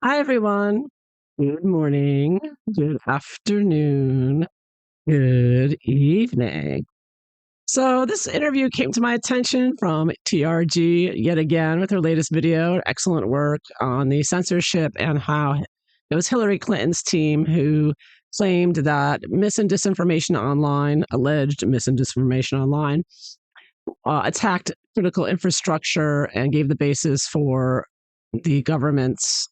Hi, everyone. Good morning, good afternoon, good evening. So, this interview came to my attention from TRG yet again with her latest video. Excellent work on the censorship and how it was Hillary Clinton's team who claimed that mis and disinformation online, alleged mis and disinformation online, attacked critical infrastructure and gave the basis for the governments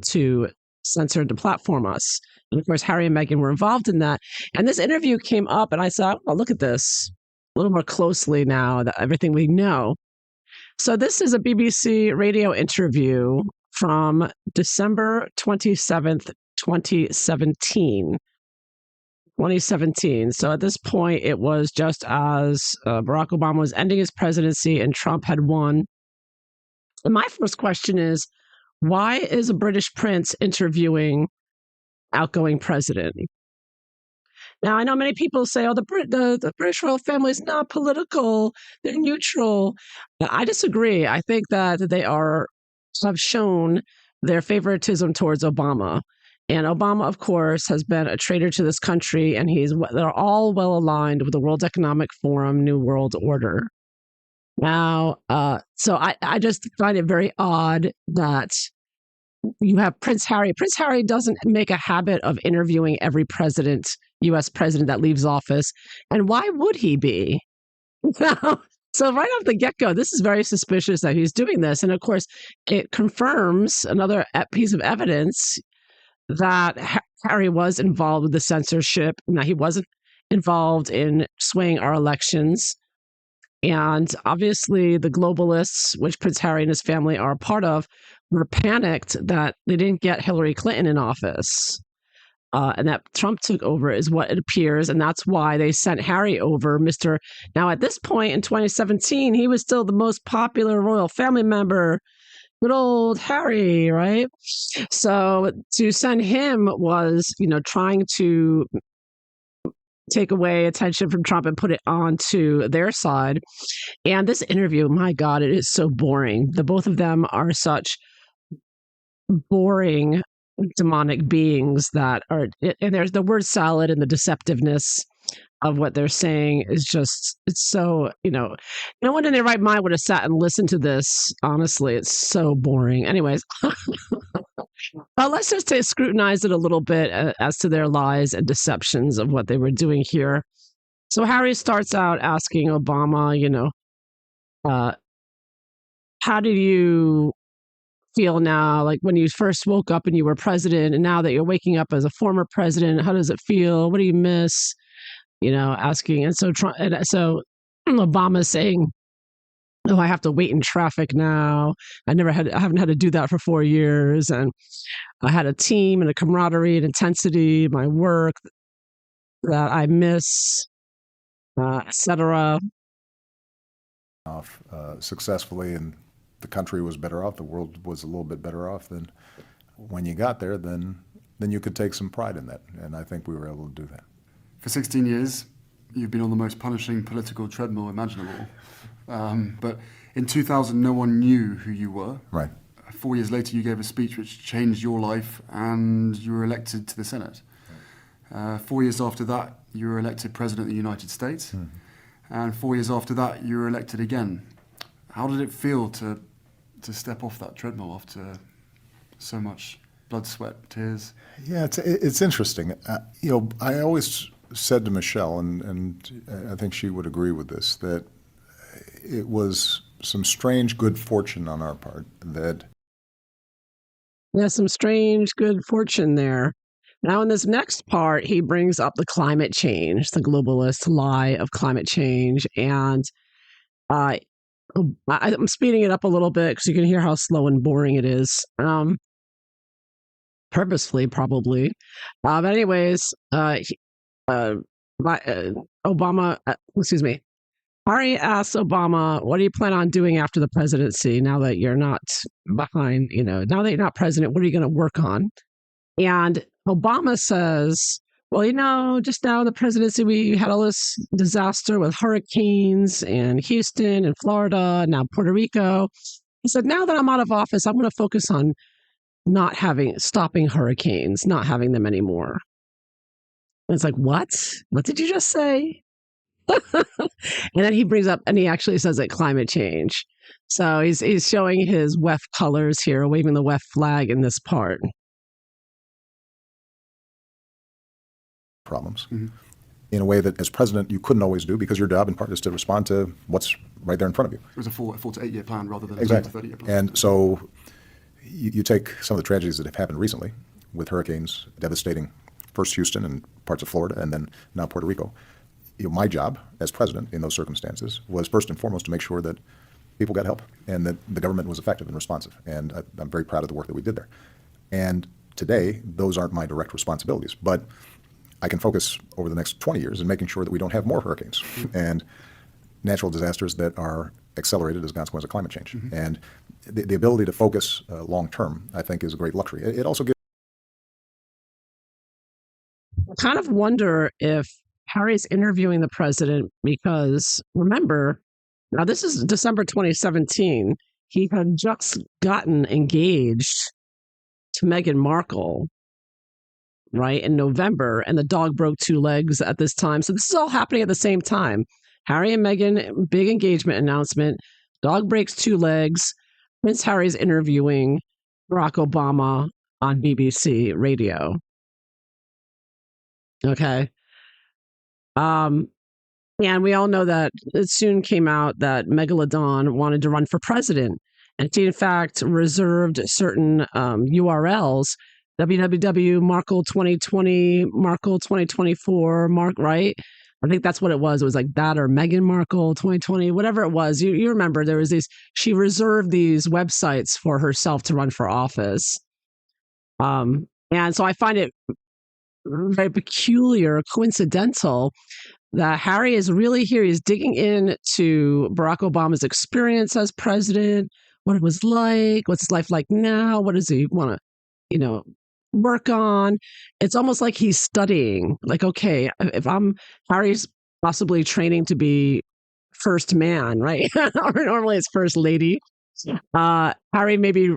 to censor to platform us. And of course, Harry and Meghan were involved in that. And this interview came up, and I thought, well, look at this a little more closely now, that everything we know. So, this is a BBC radio interview from December 27th, 2017. 2017. So at this point, it was just as Barack Obama was ending his presidency and Trump had won. And my first question is, why is a British prince interviewing outgoing president? Now, I know many people say, oh, the British royal family is not political, they're neutral. I disagree. I think that have shown their favoritism towards Obama. And Obama, of course, has been a traitor to this country, and they're all well aligned with the World Economic Forum, New World Order. Now, so I just find it very odd that you have Prince Harry. Prince Harry doesn't make a habit of interviewing every president, U.S. president that leaves office. And why would he be? So right off the get-go, this is very suspicious that he's doing this. And of course, it confirms another piece of evidence that Harry was involved with the censorship. Now, he wasn't involved in swaying our elections. And obviously, the globalists, which Prince Harry and his family are a part of, were panicked that they didn't get Hillary Clinton in office. And that Trump took over is what it appears. And that's why they sent Harry over. Now, at this point in 2017, he was still the most popular royal family member. Good old Harry, right? So to send him was, trying to take away attention from Trump and put it onto their side. And this interview, my God, it is so boring. The both of them are such boring demonic beings that are, and there's the word salad and the deceptiveness of what they're saying is just, it's so, no one in their right mind would have sat and listened to this. Honestly, it's so boring. Anyways, let's just scrutinize it a little bit as to their lies and deceptions of what they were doing here. So Harry starts out asking Obama, how do you feel now, like when you first woke up and you were president, and now that you're waking up as a former president, how does it feel? What do you miss? Asking. And so Obama's saying, oh, I have to wait in traffic now. I haven't had to do that for 4 years. And I had a team and a camaraderie and intensity, my work that I miss, etc. Off successfully, and the country was better off. The world was a little bit better off than when you got there. Then you could take some pride in that. And I think we were able to do that. For 16 years, you've been on the most punishing political treadmill imaginable. But in 2000, no one knew who you were. Right. 4 years later, you gave a speech which changed your life, and you were elected to the Senate. 4 years after that, you were elected President of the United States. Mm-hmm. And 4 years after that, you were elected again. How did it feel to step off that treadmill after so much blood, sweat, tears? Yeah, it's interesting. I always said to Michelle, and I think she would agree with this, that it was some strange good fortune on our part that... Yeah, some strange good fortune there. Now, in this next part, he brings up the climate change, the globalist lie of climate change. And I'm speeding it up a little bit because you can hear how slow and boring it is. Purposefully, probably. But anyways, Harry asks Obama, what do you plan on doing after the presidency now that you're not behind, now that you're not president, what are you going to work on? And Obama says, well, just now in the presidency, we had all this disaster with hurricanes in Houston and Florida, now Puerto Rico. He said, now that I'm out of office, I'm going to focus on stopping hurricanes, not having them anymore. And it's like, what? What did you just say? And then he brings up, and he actually says that climate change. So he's showing his WEF colors here, waving the WEF flag in this part. Problems in a way that, as president, you couldn't always do, because your job in part is to respond to what's right there in front of you. It was a 4 to 8 year plan rather than a Exactly. 20 to 30 year plan. And so you take some of the tragedies that have happened recently with hurricanes devastating first Houston and parts of Florida and then now Puerto Rico. My job as president in those circumstances was first and foremost to make sure that people got help and that the government was effective and responsive. And I'm very proud of the work that we did there. And today, those aren't my direct responsibilities, but I can focus over the next 20 years in making sure that we don't have more hurricanes and natural disasters that are accelerated as a consequence of climate change. And the ability to focus long term, I think, is a great luxury. It also gives. I kind of wonder if Harry's interviewing the president because, remember, now this is December 2017. He had just gotten engaged to Meghan Markle, right, in November, and the dog broke 2 legs at this time. So this is all happening at the same time. Harry and Meghan, big engagement announcement. Dog breaks 2 legs. Prince Harry's interviewing Barack Obama on BBC radio. Okay. And we all know that it soon came out that Megalodon wanted to run for president. And she, in fact, reserved certain URLs, www.markle 2020, Markle 2024, right? I think that's what it was. It was like that or Meghan Markle 2020, whatever it was. You remember there was she reserved these websites for herself to run for office. And so I find it very peculiar, coincidental that Harry is really here. He's digging into Barack Obama's experience as president, what it was like, what's his life like now, what does he want to, work on. It's almost like he's studying, like, okay, if Harry's possibly training to be first man, right? Or normally it's first lady. Harry may be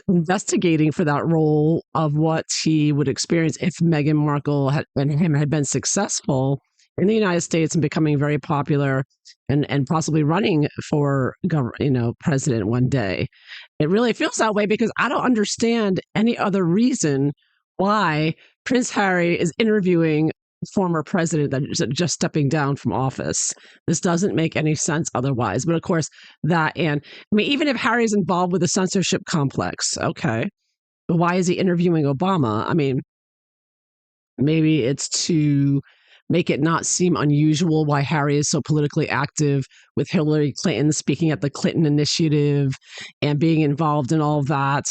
investigating for that role of what he would experience if Meghan Markle and him had been successful in the United States and becoming very popular and possibly running for president one day. It really feels that way because I don't understand any other reason why Prince Harry is interviewing former president that is just stepping down from office. This doesn't make any sense otherwise. But of course, even if Harry's involved with the censorship complex, okay, but why is he interviewing Obama? I mean, maybe it's to make it not seem unusual why Harry is so politically active with Hillary Clinton speaking at the Clinton Initiative and being involved in all of that.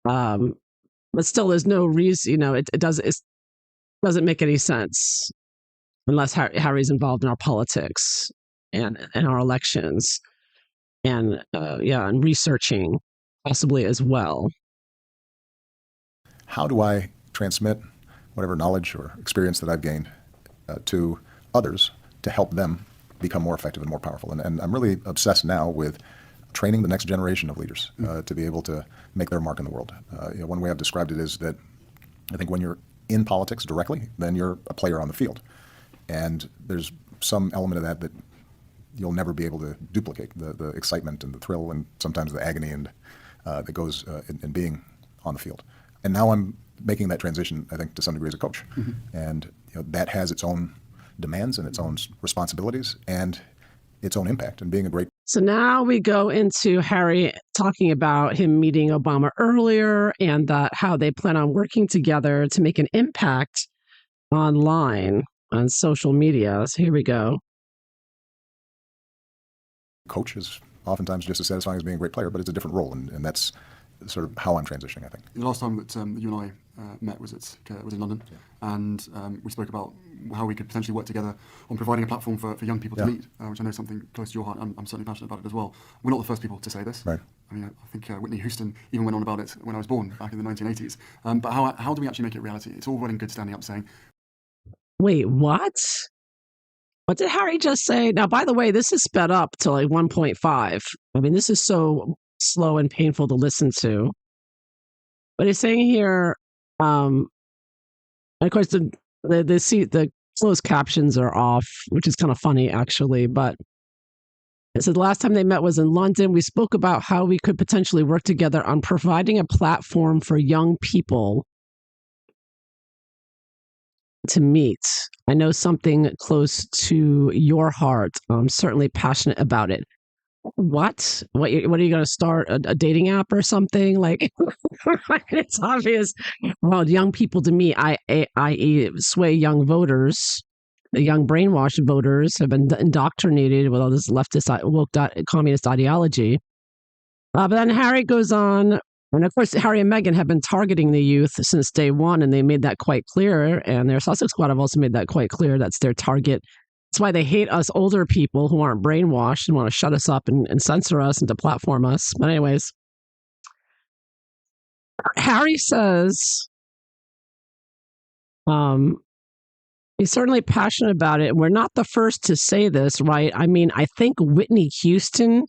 But still, there's no reason, it doesn't make any sense unless Harry's involved in our politics and our elections and researching possibly as well. How do I transmit whatever knowledge or experience that I've gained to others to help them become more effective and more powerful? And I'm really obsessed now with training the next generation of leaders to be able to make their mark in the world. One way I've described it is that I think when you're in politics directly, then you're a player on the field. And there's some element of that you'll never be able to duplicate, the excitement and the thrill and sometimes the agony and that goes in being on the field. And now I'm making that transition, I think, to some degree as a coach. And that has its own demands and its own responsibilities and its own impact and being a great. So now we go into Harry talking about him meeting Obama earlier and how they plan on working together to make an impact online on social media. So here we go. Coach is oftentimes just as satisfying as being a great player, but it's a different role, and that's sort of how I'm transitioning, I think. The last time that you and I met was in London, and we spoke about how we could potentially work together on providing a platform for young people to meet, which I know is something close to your heart. I'm certainly passionate about it as well. We're not the first people to say this. Right. I mean, I think Whitney Houston even went on about it when I was born back in the 1980s. But how do we actually make it reality? It's all well and good standing up saying, wait, what? What did Harry just say? Now, by the way, this is sped up to like 1.5. I mean, this is so slow and painful to listen to. But he's saying here, and of course, the closed captions are off, which is kind of funny, actually. But it said the last time they met was in London. We spoke about how we could potentially work together on providing a platform for young people to meet. I know something close to your heart. I'm certainly passionate about it. What? What are you going to start a dating app or something? Like, it's obvious. Well, young people to me, I sway young voters, the young brainwashed voters have been indoctrinated with all this leftist, woke, communist ideology. But then Harry goes on, and of course, Harry and Meghan have been targeting the youth since day one, and they made that quite clear. And their Sussex Squad have also made that quite clear. That's their target. That's why they hate us older people who aren't brainwashed and want to shut us up and censor us and deplatform us. But anyways, Harry says he's certainly passionate about it. We're not the first to say this, right? I mean, I think Whitney Houston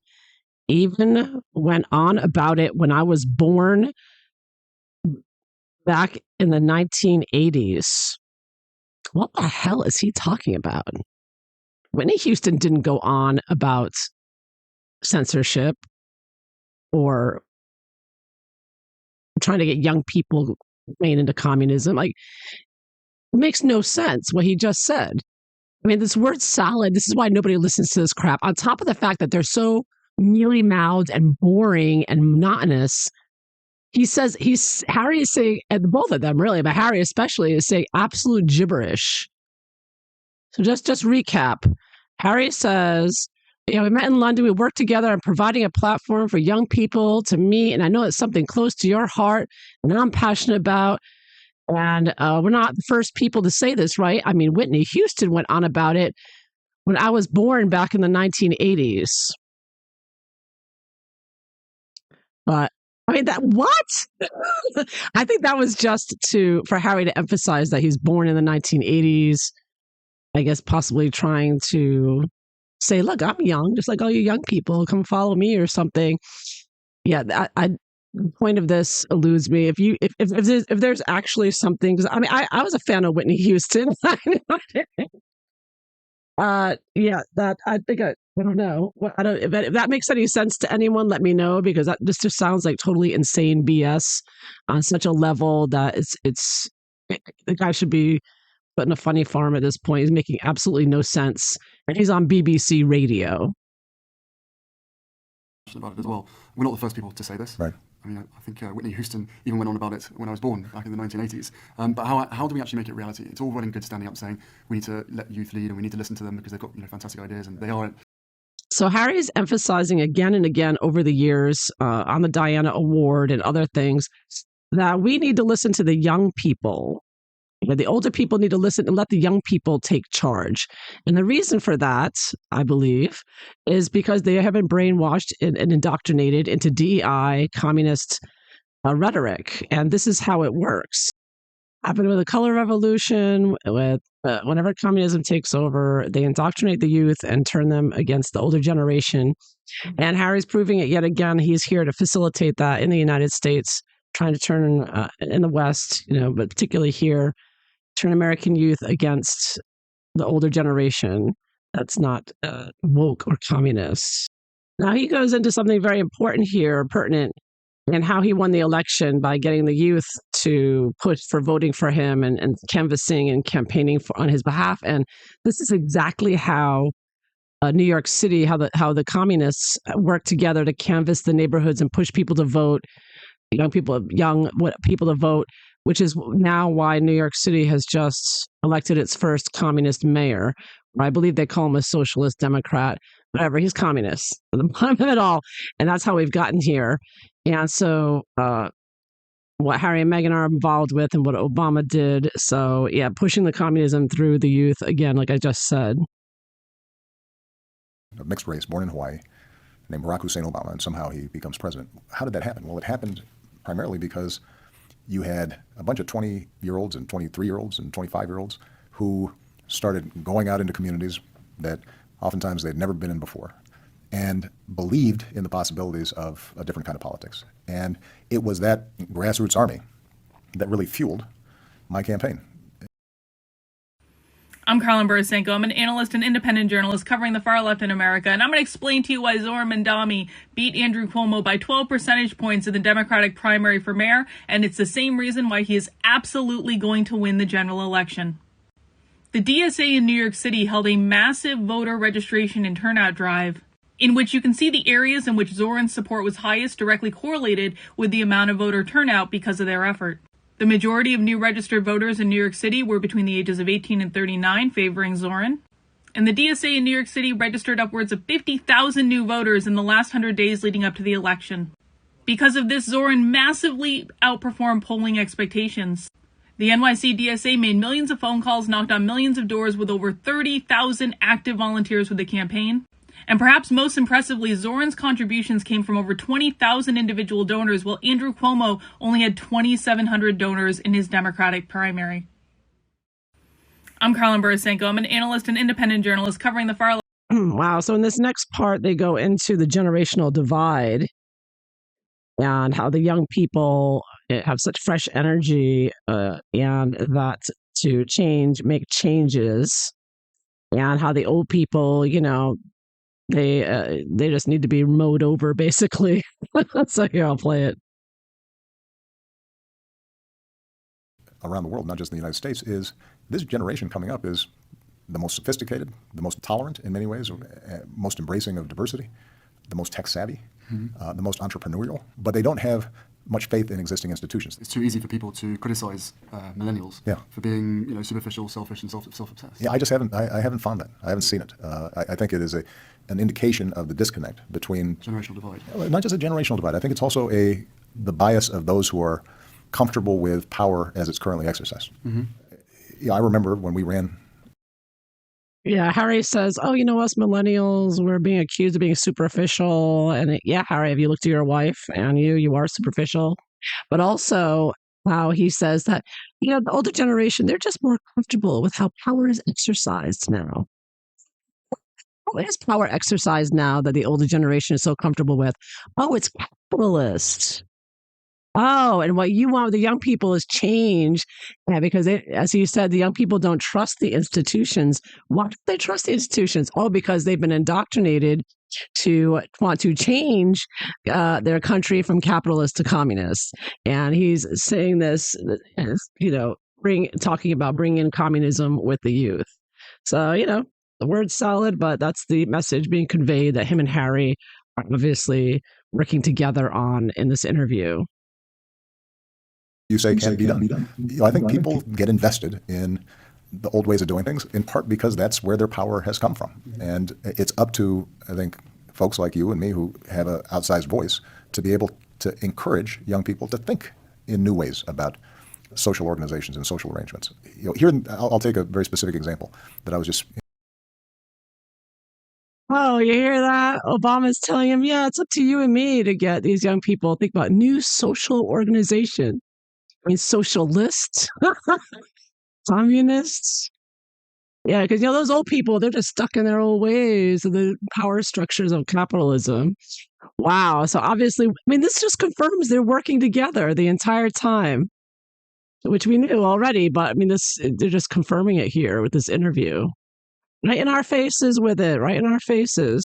even went on about it when I was born back in the 1980s. What the hell is he talking about? Whitney Houston didn't go on about censorship or trying to get young people made into communism. Like, it makes no sense what he just said. I mean, this word salad, this is why nobody listens to this crap. On top of the fact that they're so mealy-mouthed and boring and monotonous, Harry is saying, and both of them really, but Harry especially is saying absolute gibberish. So just recap. Harry says, we met in London. We worked together on providing a platform for young people to meet. And I know it's something close to your heart and I'm passionate about. And we're not the first people to say this, right? I mean, Whitney Houston went on about it when I was born back in the 1980s. But I mean, what? I think that was just for Harry to emphasize that he's born in the 1980s. I guess possibly trying to say, look, I'm young, just like all you young people, come follow me or something. Yeah, the point of this eludes me. If there's actually something, because I mean, I was a fan of Whitney Houston. Yeah, that I think I don't know. If that makes any sense to anyone, let me know, because this just sounds like totally insane BS on such a level that the guy should be put in a funny farm at this point. He's making absolutely no sense, and he's on BBC Radio. About it as well. We're not the first people to say this. Right. I mean, I think Whitney Houston even went on about it when I was born back in the 1980s. But how do we actually make it reality? It's all well and good standing up saying we need to let youth lead and we need to listen to them because they've got fantastic ideas, and they are. So Harry's emphasizing again and again over the years on the Diana Award and other things that we need to listen to the young people. The older people need to listen and let the young people take charge. And the reason for that, I believe, is because they have been brainwashed and indoctrinated into DEI, communist rhetoric. And this is how it works. Happened with the color revolution, with whenever communism takes over, they indoctrinate the youth and turn them against the older generation. And Harry's proving it yet again. He's here to facilitate that in the United States, trying to turn in the West, but particularly here, turn American youth against the older generation that's not woke or communist. Now he goes into something very important here, pertinent, and how he won the election by getting the youth to push for voting for him and canvassing and campaigning on his behalf. And this is exactly how New York City, how the communists work together to canvass the neighborhoods and push people to vote, young people to vote, which is now why New York City has just elected its first communist mayor. I believe they call him a socialist Democrat. Whatever, he's communist at the bottom of it all. And that's how we've gotten here. And so what Harry and Meghan are involved with and what Obama did. So yeah, pushing the communism through the youth, again, like I just said. A mixed race, born in Hawaii, named Barack Hussein Obama, and somehow he becomes president. How did that happen? Well, it happened primarily because you had a bunch of 20-year-olds and 23-year-olds and 25-year-olds who started going out into communities that oftentimes they'd never been in before. and believed in the possibilities of a different kind of politics. And it was that grassroots army that really fueled my campaign. I'm Carlin Burisenko. I'm an analyst and independent journalist covering the far left in America, and I'm going to explain to you why Zoran Mandami beat Andrew Cuomo by 12 percentage points in the Democratic primary for mayor, and it's the same reason why he is absolutely going to win the general election. The DSA in New York City held a massive voter registration and turnout drive, in which you can see the areas in which Zoran's support was highest directly correlated with the amount of voter turnout because of their effort. The majority of new registered voters in New York City were between the ages of 18 and 39, favoring Zoran. And the DSA in New York City registered upwards of 50,000 new voters in the last 100 days leading up to the election. Because of this, Zoran massively outperformed polling expectations. The NYC DSA made millions of phone calls, knocked on millions of doors with over 30,000 active volunteers with the campaign. And perhaps most impressively, Zoran's contributions came from over 20,000 individual donors, while Andrew Cuomo only had 2,700 donors in his Democratic primary. I'm Carlin Burisenko. I'm an analyst and independent journalist covering the far left. Wow. So in this next part, they go into the generational divide and how the young people have such fresh energy and that to make changes, and how the old people, they just need to be mowed over, basically. So here, I'll play it. Around the world, not just in the United States, is this generation coming up is the most sophisticated, the most tolerant in many ways, most embracing of diversity, the most tech savvy, the most entrepreneurial, but they don't have much faith in existing institutions. It's too easy for people to criticize millennials for being, superficial, selfish, and self-obsessed. Yeah, I haven't found that. I haven't seen it. I think it is an indication of the disconnect between generational divide. Not just a generational divide. I think it's also the bias of those who are comfortable with power as it's currently exercised. I remember when we ran. Yeah, Harry says, "Oh, us millennials, we're being accused of being superficial." And yeah, Harry, have you looked at your wife? And you are superficial. But also how he says that, the older generation, they're just more comfortable with how power is exercised now. How is power exercised now that the older generation is so comfortable with? Oh, it's capitalist. Oh, and what you want with the young people is change. Yeah, because as you said, the young people don't trust the institutions. Why don't they trust the institutions? Oh, because they've been indoctrinated to want to change their country from capitalist to communist. And he's saying this, talking about bringing in communism with the youth. So, the word's solid, but that's the message being conveyed that him and Harry are obviously working together on in this interview. You say can be done. I think people get invested in the old ways of doing things, in part because that's where their power has come from. And it's up to, I think, folks like you and me who have an outsized voice to be able to encourage young people to think in new ways about social organizations and social arrangements. Here, I'll take a very specific example that I was just. Oh, you hear that? Obama's telling him, yeah, it's up to you and me to get these young people to think about new social organization. I mean, socialists, communists. Yeah, because, those old people, they're just stuck in their old ways of the power structures of capitalism. Wow. So obviously, this just confirms they're working together the entire time, which we knew already. But they're just confirming it here with this interview. Right in our faces with it, right in our faces.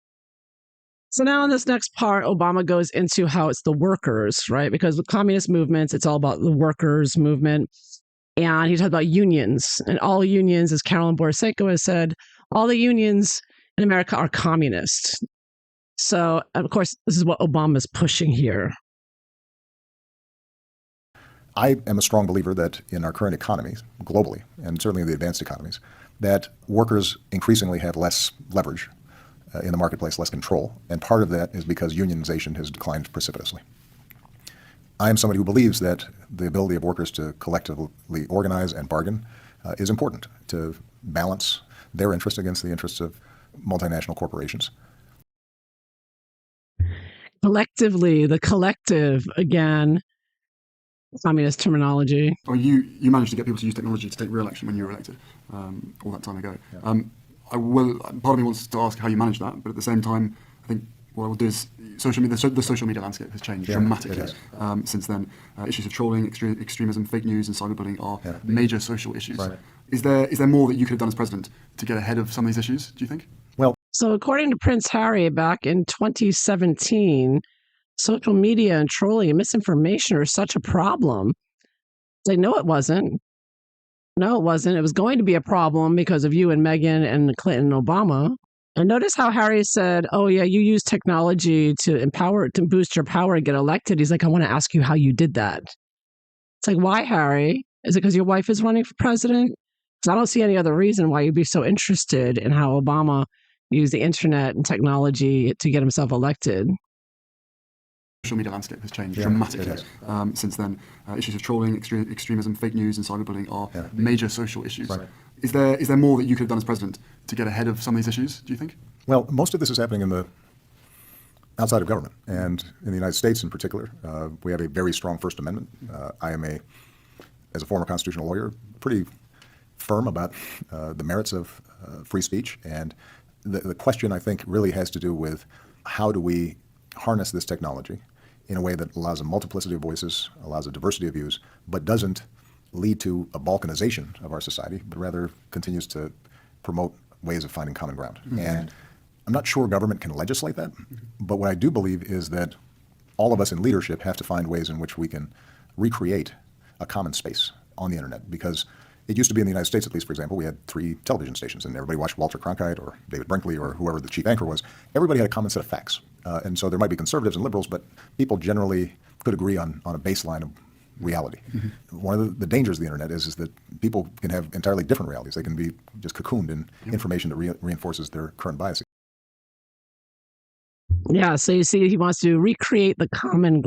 So now in this next part, Obama goes into how it's the workers, right? Because with communist movements, it's all about the workers movement. And he talks about unions. And all unions, as Carolyn Borisenko has said, all the unions in America are communist. So, of course, this is what Obama's pushing here. I am a strong believer that in our current economies, globally, and certainly in the advanced economies, that workers increasingly have less leverage in the marketplace, less control. And part of that is because unionization has declined precipitously. I am somebody who believes that the ability of workers to collectively organize and bargain is important to balance their interests against the interests of multinational corporations. Collectively, the collective, again, communist terminology. Well, you managed to get people to use technology to take real action when you were elected all that time ago. Yeah. Part of me wants to ask how you managed that, but at the same time, I think what we'll do is the social media landscape has changed dramatically since then. Issues of trolling, extremism, fake news, and cyberbullying are major social issues. Right. Is there more that you could have done as president to get ahead of some of these issues, do you think? Well, so according to Prince Harry, back in 2017, social media and trolling and misinformation are such a problem. They know it wasn't. No, it wasn't. It was going to be a problem because of you and Meghan and Clinton and Obama. And notice how Harry said, oh, yeah, you use technology to boost your power and get elected. He's like, I want to ask you how you did that. It's like, why, Harry? Is it because your wife is running for president? Because I don't see any other reason why you'd be so interested in how Obama used the internet and technology to get himself elected. Social media landscape has changed dramatically since then. Issues of trolling, extremism, fake news, and cyberbullying are major social issues. Right. Is there more that you could have done as president to get ahead of some of these issues, do you think? Well, most of this is happening outside of government, and in the United States in particular. We have a very strong First Amendment. I am, as a former constitutional lawyer, pretty firm about the merits of free speech, and the question, I think, really has to do with how do we harness this technology in a way that allows a multiplicity of voices, allows a diversity of views, but doesn't lead to a balkanization of our society, but rather continues to promote ways of finding common ground. Mm-hmm. And I'm not sure government can legislate that, but what I do believe is that all of us in leadership have to find ways in which we can recreate a common space on the internet, because it used to be in the United States, at least, for example, we had 3 television stations, and everybody watched Walter Cronkite or David Brinkley or whoever the chief anchor was. Everybody had a common set of facts. And so there might be conservatives and liberals, but people generally could agree on a baseline of reality. Mm-hmm. One of the dangers of the internet is that people can have entirely different realities. They can be just cocooned in information that reinforces their current biases. Yeah, so you see, he wants to recreate the common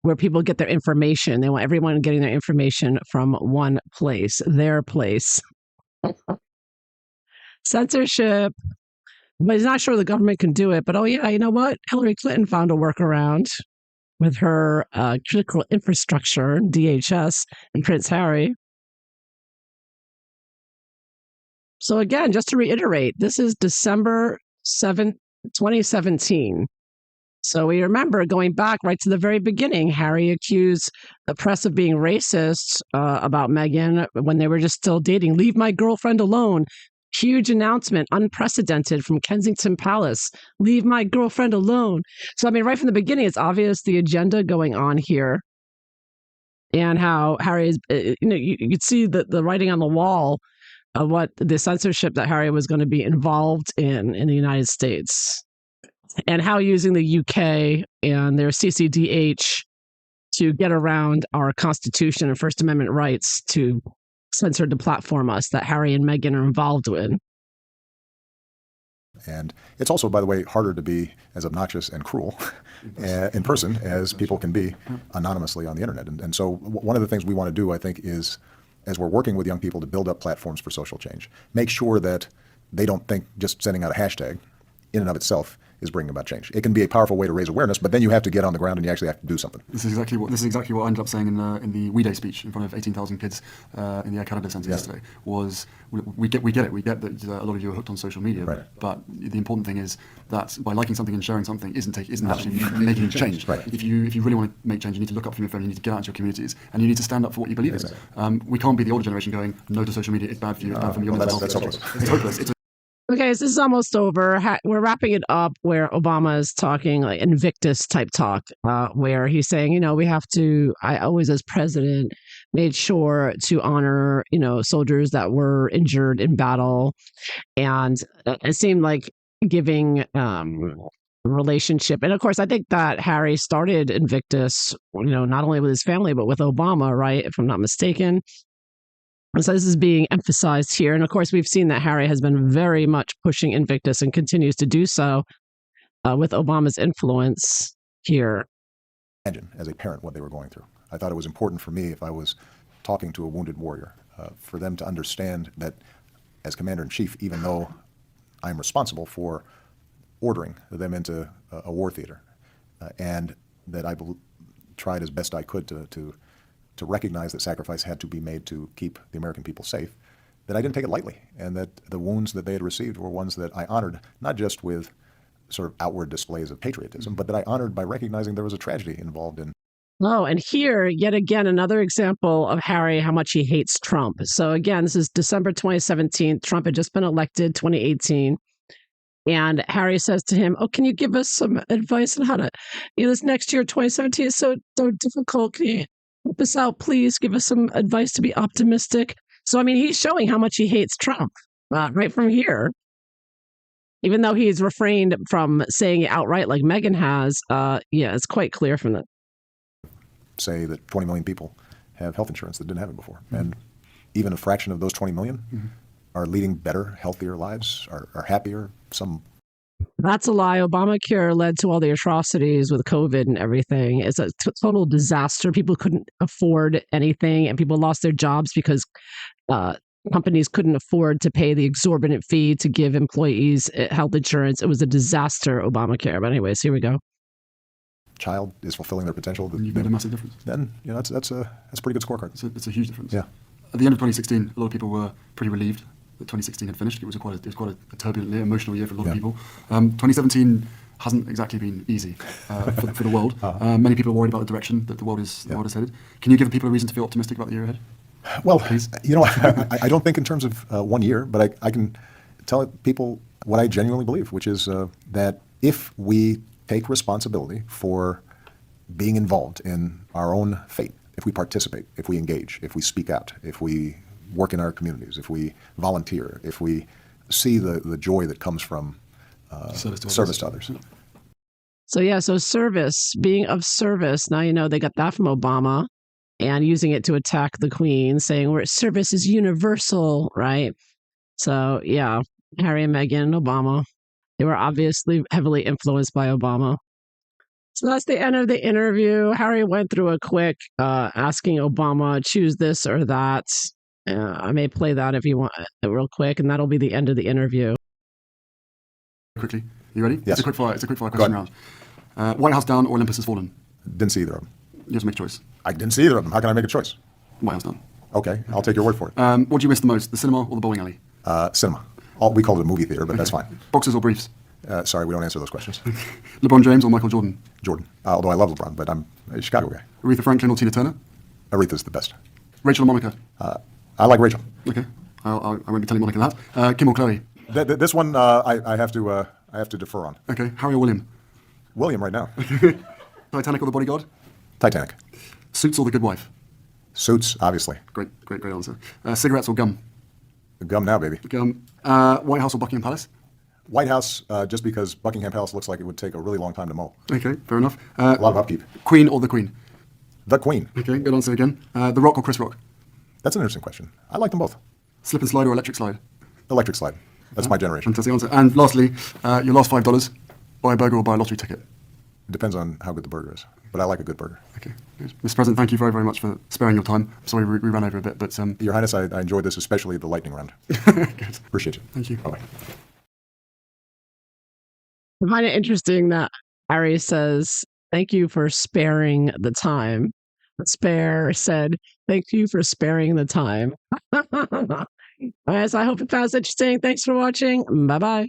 where people get their information. They want everyone getting their information from one place, their place. Censorship. But he's not sure the government can do it. But, oh, yeah, you know what? Hillary Clinton found a workaround with her critical infrastructure, DHS, and Prince Harry. So, again, just to reiterate, this is December 7th, 2017. So we remember going back right to the very beginning, Harry accused the press of being racist about Meghan when they were just still dating. Leave my girlfriend alone. Huge announcement, unprecedented from Kensington Palace. Leave my girlfriend alone. So, I mean, right from the beginning, it's obvious the agenda going on here and how Harry is, you could see the writing on the wall of what the censorship that Harry was going to be involved in the United States, and how using the UK and their CCDH to get around our Constitution and First Amendment rights to censor to platform us that Harry and Meghan are involved with. And it's also, by the way, harder to be as obnoxious and cruel in person as people can be anonymously on the internet. And so one of the things we want to do, I think, is, as we're working with young people to build up platforms for social change, make sure that they don't think just sending out a hashtag in and of itself is bringing about change. It can be a powerful way to raise awareness, but then you have to get on the ground and you actually have to do something. This is exactly what I ended up saying in the We Day speech in front of 18,000 kids in the Air Canada Centre yesterday. Was we get it. We get that a lot of you are hooked on social media, right. But the important thing is that by liking something and sharing something isn't actually making change. Right. If you really want to make change, you need to look up from your phone. You need to get out into your communities, and you need to stand up for what you believe in. We can't be the older generation going, no to social media. It's bad for you. It's bad for me. That's hopeless. It's hopeless. Okay, so this is almost over. We're wrapping it up where Obama is talking like Invictus type talk, where he's saying, we have to, I always as president made sure to honor, soldiers that were injured in battle. And it seemed like giving relationship. And of course, I think that Harry started Invictus, not only with his family, but with Obama, right? If I'm not mistaken. And so this is being emphasized here. And of course, we've seen that Harry has been very much pushing Invictus and continues to do so with Obama's influence here. Imagine, as a parent, what they were going through. I thought it was important for me, if I was talking to a wounded warrior, for them to understand that as commander-in-chief, even though I'm responsible for ordering them into a war theater, and that I tried as best I could to recognize that sacrifice had to be made to keep the American people safe, that I didn't take it lightly, and that the wounds that they had received were ones that I honored, not just with sort of outward displays of patriotism, but that I honored by recognizing there was a tragedy involved in. Oh, and here, yet again, another example of Harry, how much he hates Trump. So again, this is December 2017. Trump had just been elected, 2018. And Harry says to him, "Oh, can you give us some advice on how to, this next year, 2017 is so difficult. Can you help us out, please? Give us some advice to be optimistic." So, I mean, he's showing how much he hates Trump right from here. Even though he's refrained from saying it outright like Meghan has, yeah, it's quite clear from that. Say that 20 million people have health insurance that didn't have it before. And even a fraction of those 20 million are leading better, healthier lives, are happier. Some. That's a lie. Obamacare led to all the atrocities with COVID and everything. It's a total disaster. People couldn't afford anything, and people lost their jobs because companies couldn't afford to pay the exorbitant fee to give employees health insurance. It was a disaster, Obamacare. But anyways, here we go. Child is fulfilling their potential. You've made a massive difference. Then that's a pretty good scorecard. It's a huge difference. Yeah. At the end of 2016, a lot of people were pretty relieved that 2016 had finished. It was quite a turbulent year, emotional year for a lot of people. 2017 hasn't exactly been easy for the world. Many people are worried about the direction that the world is headed. Can you give people a reason to feel optimistic about the year ahead? Well, I don't think in terms of 1 year, but I can tell people what I genuinely believe, which is that if we take responsibility for being involved in our own fate, if we participate, if we engage, if we speak out, if we work in our communities, if we volunteer, if we see the joy that comes from service to others. So service, being of service. Now, they got that from Obama and using it to attack the Queen, saying service is universal, right? So, yeah, Harry and Meghan, Obama, they were obviously heavily influenced by Obama. So that's the end of the interview. Harry went through a quick asking Obama, choose this or that. I may play that if you want real quick, and that'll be the end of the interview. Quickly, you ready? Yes. It's a quick fire question round. White House down or Olympus has fallen? Didn't see either of them. You have to make a choice. I didn't see either of them. How can I make a choice? White House down. Okay, I'll take your word for it. What do you miss the most, the cinema or the bowling alley? Cinema. We call it a movie theater, but that's fine. Boxers or briefs? Sorry, we don't answer those questions. LeBron James or Michael Jordan? Jordan. Although I love LeBron, but I'm a Chicago guy. Aretha Franklin or Tina Turner? Aretha's the best. Rachel or Monica? I like Rachel. Okay, I won't be telling Monica that. Kim or Chloe? This one I have to defer on. Okay, Harry or William? William right now. Titanic or The Bodyguard? Titanic. Suits or The Good Wife? Suits, obviously. Great answer. Cigarettes or gum? Gum now, baby. Gum. White House or Buckingham Palace? White House, just because Buckingham Palace looks like it would take a really long time to mow. Okay, fair enough. A lot of upkeep. Queen or the Queen? The Queen. Okay, good answer again. The Rock or Chris Rock? That's an interesting question. I like them both. Slip and slide or electric slide? Electric slide. That's my generation. Fantastic answer. And lastly, your last $5, buy a burger or buy a lottery ticket? It depends on how good the burger is, but I like a good burger. Okay, good. Mr. President, thank you very, very much for sparing your time. Sorry we ran over a bit, but... Your Highness, I enjoyed this, especially the lightning round. Good. Appreciate it. Thank you. Bye-bye. I find it interesting that Harry says, "Thank you for sparing the time." Spare said, "Thank you for sparing the time." All right, so I hope you found this interesting. Thanks for watching. Bye-bye.